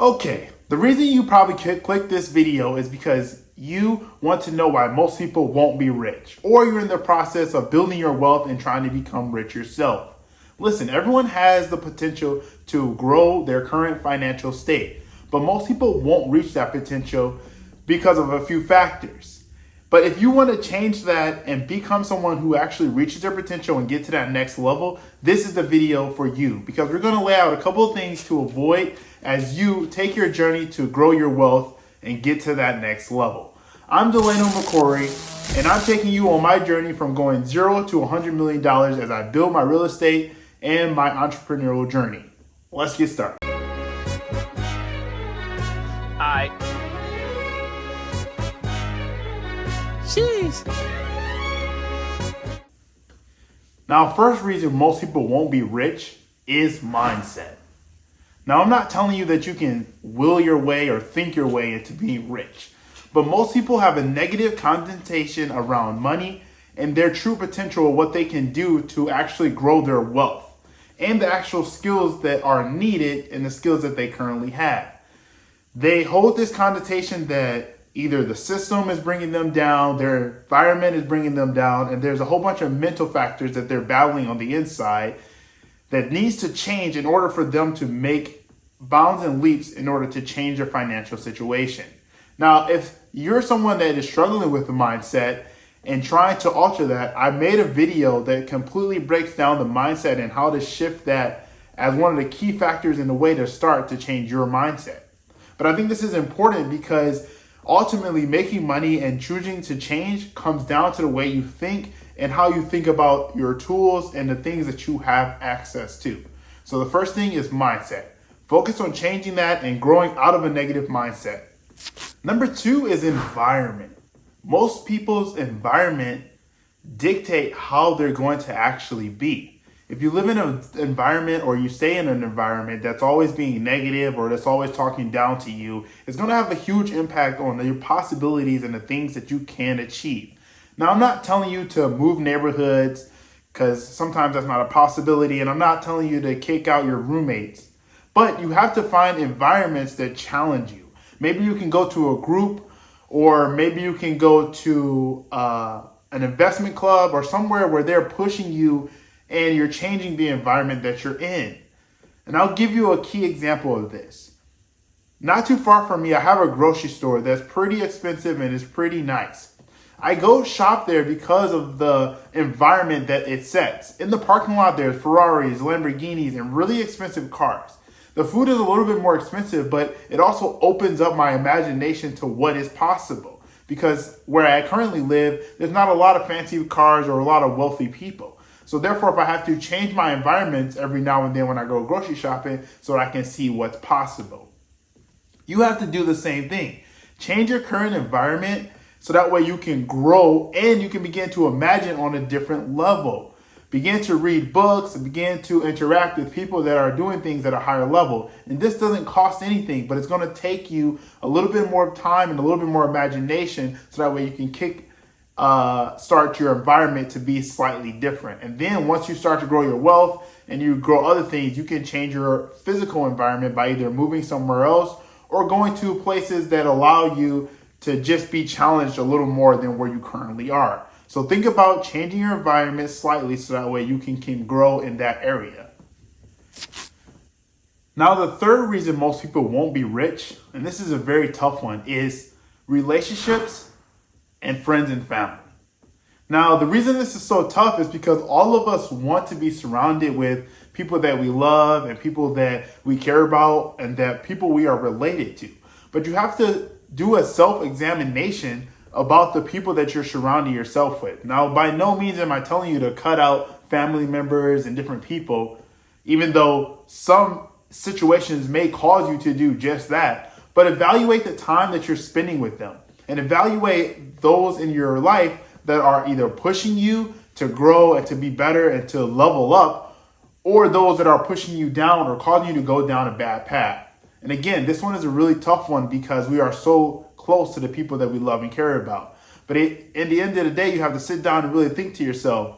Okay, the reason you probably click this video is because you want to know why most people won't be rich, or you're in the process of building your wealth and trying to become rich yourself. Listen, everyone has the potential to grow their current financial state, but most people won't reach that potential because of a few factors. But if you want to change that and become someone who actually reaches their potential and get to that next level, this is the video for you, because we're going to lay out a couple of things to avoid as you take your journey to grow your wealth and get to that next level. I'm Delano McCory, and I'm taking you on my journey from going $0 to $100 million as I build my real estate and my entrepreneurial journey. Let's get started. Alright. Jeez. Now, first reason most people won't be rich is mindset. Now, I'm not telling you that you can will your way or think your way into being rich, but most people have a negative connotation around money and their true potential of what they can do to actually grow their wealth and the actual skills that are needed and the skills that they currently have. They hold this connotation that either the system is bringing them down, their environment is bringing them down, and there's a whole bunch of mental factors that they're battling on the inside that needs to change in order for them to make bounds and leaps in order to change their financial situation. Now, if you're someone that is struggling with the mindset and trying to alter that, I made a video that completely breaks down the mindset and how to shift that as one of the key factors in the way to start to change your mindset. But I think this is important because ultimately making money and choosing to change comes down to the way you think and how you think about your tools and the things that you have access to. So the first thing is mindset. Focus on changing that and growing out of a negative mindset. Number two is environment. Most people's environment dictate how they're going to actually be. If you live in an environment or you stay in an environment that's always being negative or that's always talking down to you, it's going to have a huge impact on your possibilities and the things that you can achieve. Now, I'm not telling you to move neighborhoods because sometimes that's not a possibility, and I'm not telling you to kick out your roommates, but you have to find environments that challenge you. Maybe you can go to a group, or maybe you can go to an investment club or somewhere where they're pushing you and you're changing the environment that you're in. And I'll give you a key example of this. Not too far from me, I have a grocery store that's pretty expensive and is pretty nice. I go shop there because of the environment that it sets. In the parking lot, there's Ferraris, Lamborghinis, and really expensive cars. The food is a little bit more expensive, but it also opens up my imagination to what is possible. Because where I currently live, there's not a lot of fancy cars or a lot of wealthy people. So therefore, if I have to change my environments every now and then when I go grocery shopping so that I can see what's possible. You have to do the same thing. Change your current environment so that way you can grow and you can begin to imagine on a different level. Begin to read books and begin to interact with people that are doing things at a higher level. And this doesn't cost anything, but it's going to take you a little bit more time and a little bit more imagination so that way you can start your environment to be slightly different. And then once you start to grow your wealth and you grow other things, you can change your physical environment by either moving somewhere else or going to places that allow you to just be challenged a little more than where you currently are. So think about changing your environment slightly so that way you can grow in that area. Now, the third reason most people won't be rich, and this is a very tough one, is relationships and friends and family. Now, the reason this is so tough is because all of us want to be surrounded with people that we love and people that we care about and that people we are related to. But you have to do a self-examination about the people that you're surrounding yourself with. Now, by no means am I telling you to cut out family members and different people, even though some situations may cause you to do just that. But evaluate the time that you're spending with them and evaluate those in your life that are either pushing you to grow and to be better and to level up, or those that are pushing you down or causing you to go down a bad path. And again, this one is a really tough one because we are so close to the people that we love and care about. But in the end of the day, you have to sit down and really think to yourself,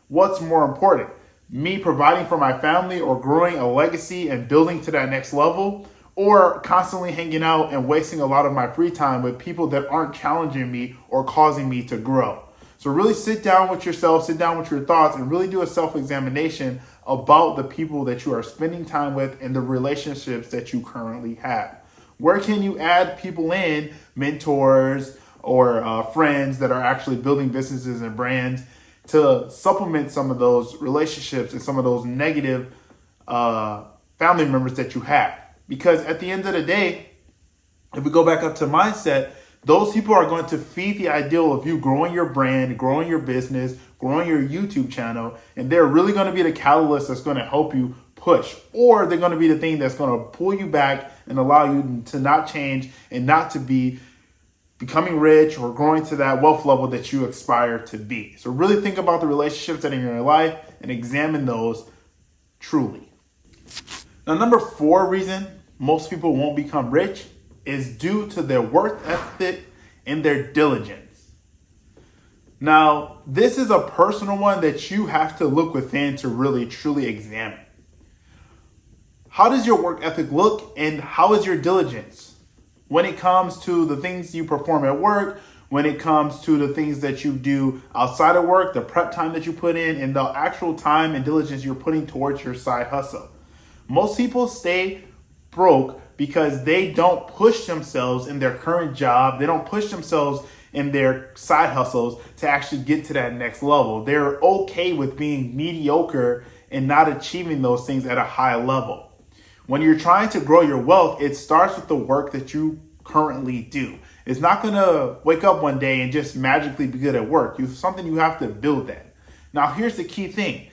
what's more important? Me providing for my family or growing a legacy and building to that next level, or constantly hanging out and wasting a lot of my free time with people that aren't challenging me or causing me to grow. So really sit down with yourself, sit down with your thoughts, and really do a self-examination about the people that you are spending time with and the relationships that you currently have. Where can you add people in, mentors or friends that are actually building businesses and brands, to supplement some of those relationships and some of those negative family members that you have? Because at the end of the day, if we go back up to mindset, those people are going to feed the ideal of you growing your brand, growing your business, growing your YouTube channel, and they're really going to be the catalyst that's going to help you push, or they're going to be the thing that's going to pull you back and allow you to not change and not to be becoming rich or growing to that wealth level that you aspire to be. So really think about the relationships that are in your life and examine those truly. Now, number 4 reason most people won't become rich is due to their work ethic and their diligence. Now, this is a personal one that you have to look within to really truly examine. How does your work ethic look, and how is your diligence when it comes to the things you perform at work, when it comes to the things that you do outside of work, the prep time that you put in, and the actual time and diligence you're putting towards your side hustle? Most people stay broke because they don't push themselves in their current job. They don't push themselves in their side hustles to actually get to that next level. They're okay with being mediocre and not achieving those things at a high level. When you're trying to grow your wealth, it starts with the work that you currently do. It's not going to wake up one day and just magically be good at work. It's something you have to build that. Now, here's the key thing.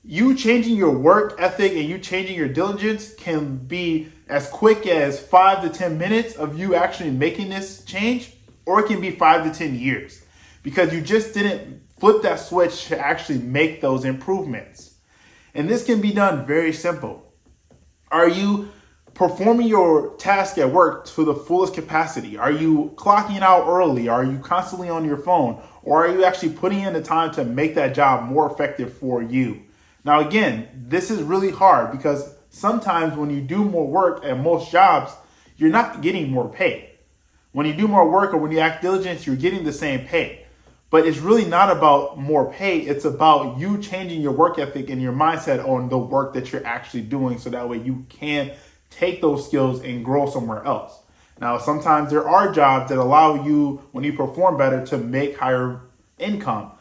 You changing your work ethic and you changing your diligence can be as quick as 5 to 10 minutes of you actually making this change, or it can be 5 to 10 years because you just didn't flip that switch to actually make those improvements. And this can be done very simple. Are you performing your task at work to the fullest capacity? Are you clocking out early? Are you constantly on your phone? Or are you actually putting in the time to make that job more effective for you? Now, again, this is really hard because sometimes when you do more work at most jobs, you're not getting more pay. When you do more work or when you act diligent, you're getting the same pay. But it's really not about more pay. It's about you changing your work ethic and your mindset on the work that you're actually doing, so that way you can take those skills and grow somewhere else. Now, sometimes there are jobs that allow you, when you perform better, to make higher income.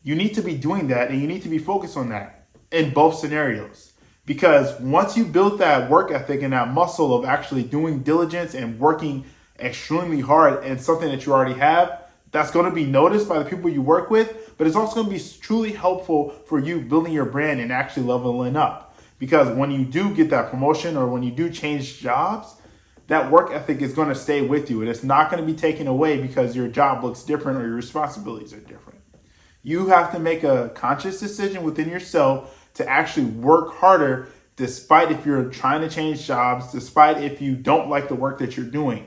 You need to be doing that, and you need to be focused on that in both scenarios. Because once you build that work ethic and that muscle of actually doing diligence and working extremely hard in something that you already have, that's going to be noticed by the people you work with, but it's also going to be truly helpful for you building your brand and actually leveling up. Because when you do get that promotion or when you do change jobs, that work ethic is going to stay with you, and it's not going to be taken away because your job looks different or your responsibilities are different. You have to make a conscious decision within yourself to actually work harder, despite if you're trying to change jobs, despite if you don't like the work that you're doing.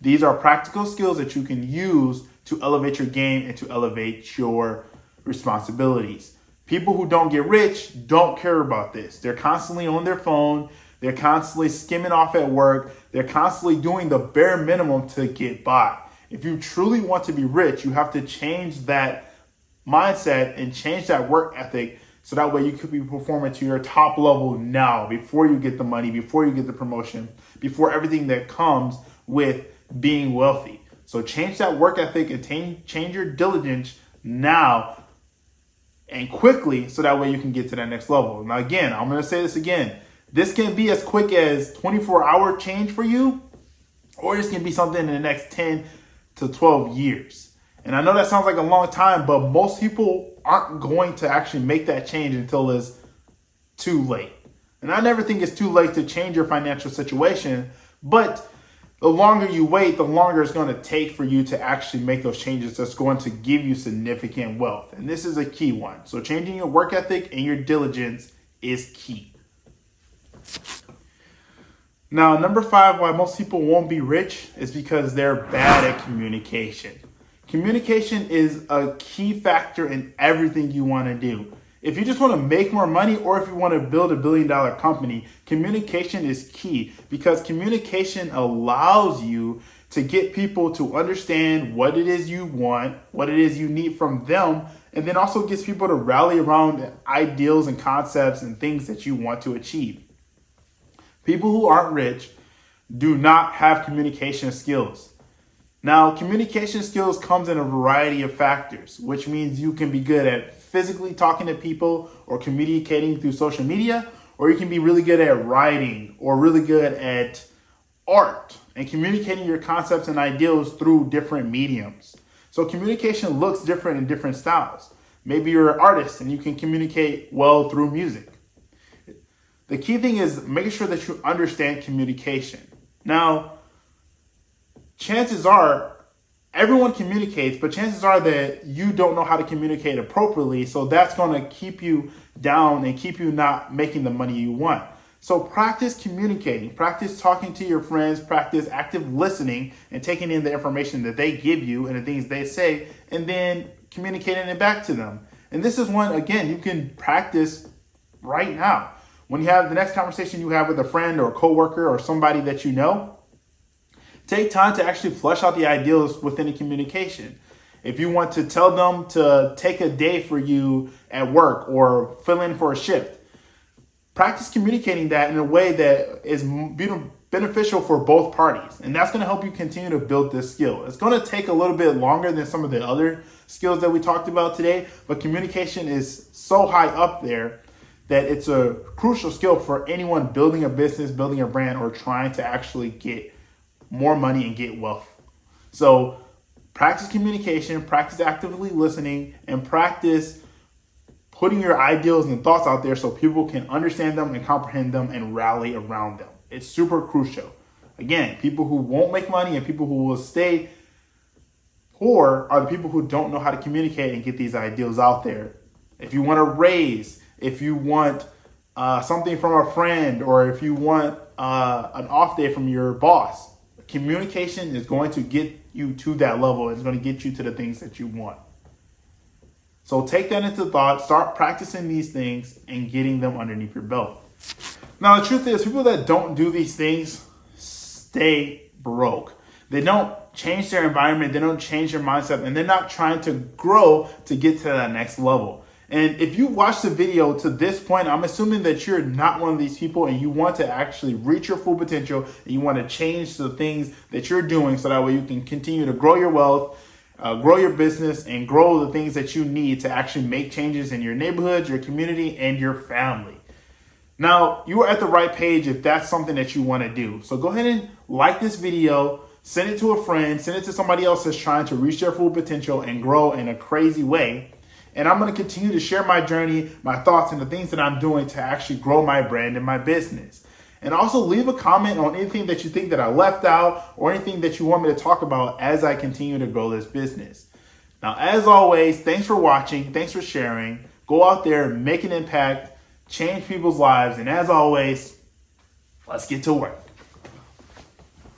These are practical skills that you can use to elevate your game and to elevate your responsibilities. People who don't get rich don't care about this. They're constantly on their phone. They're constantly skimming off at work. They're constantly doing the bare minimum to get by. If you truly want to be rich, you have to change that mindset and change that work ethic, so that way you could be performing to your top level now, before you get the money, before you get the promotion, before everything that comes with being wealthy. So change that work ethic and change your diligence now and quickly, so that way you can get to that next level. Now, again, I'm going to say this again. This can be as quick as 24-hour change for you, or this can be something in the next 10 to 12 years. And I know that sounds like a long time, but most people aren't going to actually make that change until it's too late. And I never think it's too late to change your financial situation, but the longer you wait, the longer it's going to take for you to actually make those changes that's going to give you significant wealth. And this is a key one. So changing your work ethic and your diligence is key. Now, number 5, why most people won't be rich is because they're bad at communication. Communication is a key factor in everything you want to do. If you just want to make more money or if you want to build a $1 billion company, communication is key, because communication allows you to get people to understand what it is you want, what it is you need from them, and then also gets people to rally around ideals and concepts and things that you want to achieve. People who aren't rich do not have communication skills. Now, communication skills comes in a variety of factors, which means you can be good at physically talking to people or communicating through social media, or you can be really good at writing or really good at art and communicating your concepts and ideals through different mediums. So communication looks different in different styles. Maybe you're an artist and you can communicate well through music. The key thing is making sure that you understand communication. Now, chances are everyone communicates, but chances are that you don't know how to communicate appropriately. So that's going to keep you down and keep you not making the money you want. So practice communicating, practice talking to your friends, practice active listening and taking in the information that they give you and the things they say, and then communicating it back to them. And this is one, again, you can practice right now. When you have the next conversation you have with a friend or a coworker or somebody that you know, take time to actually flesh out the ideals within the communication. If you want to tell them to take a day for you at work or fill in for a shift, practice communicating that in a way that is beneficial for both parties. And that's going to help you continue to build this skill. It's going to take a little bit longer than some of the other skills that we talked about today, but communication is so high up there that it's a crucial skill for anyone building a business, building a brand, or trying to actually get more money and get wealth. So practice communication, practice actively listening, and practice putting your ideals and thoughts out there so people can understand them and comprehend them and rally around them. It's super crucial. Again, people who won't make money and people who will stay poor are the people who don't know how to communicate and get these ideals out there. If you want a raise, if you want something from a friend, or if you want an off day from your boss, communication is going to get you to that level. It's going to get you to the things that you want. So take that into thought, start practicing these things and getting them underneath your belt. Now, the truth is, people that don't do these things stay broke. They don't change their environment, they don't change their mindset, and they're not trying to grow to get to that next level. And if you watch the video to this point, I'm assuming that you're not one of these people and you want to actually reach your full potential and you want to change the things that you're doing so that way you can continue to grow your wealth, grow your business, and grow the things that you need to actually make changes in your neighborhood, your community, and your family. Now, you are at the right page if that's something that you want to do. So go ahead and like this video, send it to a friend, send it to somebody else that's trying to reach their full potential and grow in a crazy way. And I'm going to continue to share my journey, my thoughts, and the things that I'm doing to actually grow my brand and my business. And also leave a comment on anything that you think that I left out or anything that you want me to talk about as I continue to grow this business. Now, as always, thanks for watching. Thanks for sharing. Go out there, make an impact, change people's lives. And as always, let's get to work.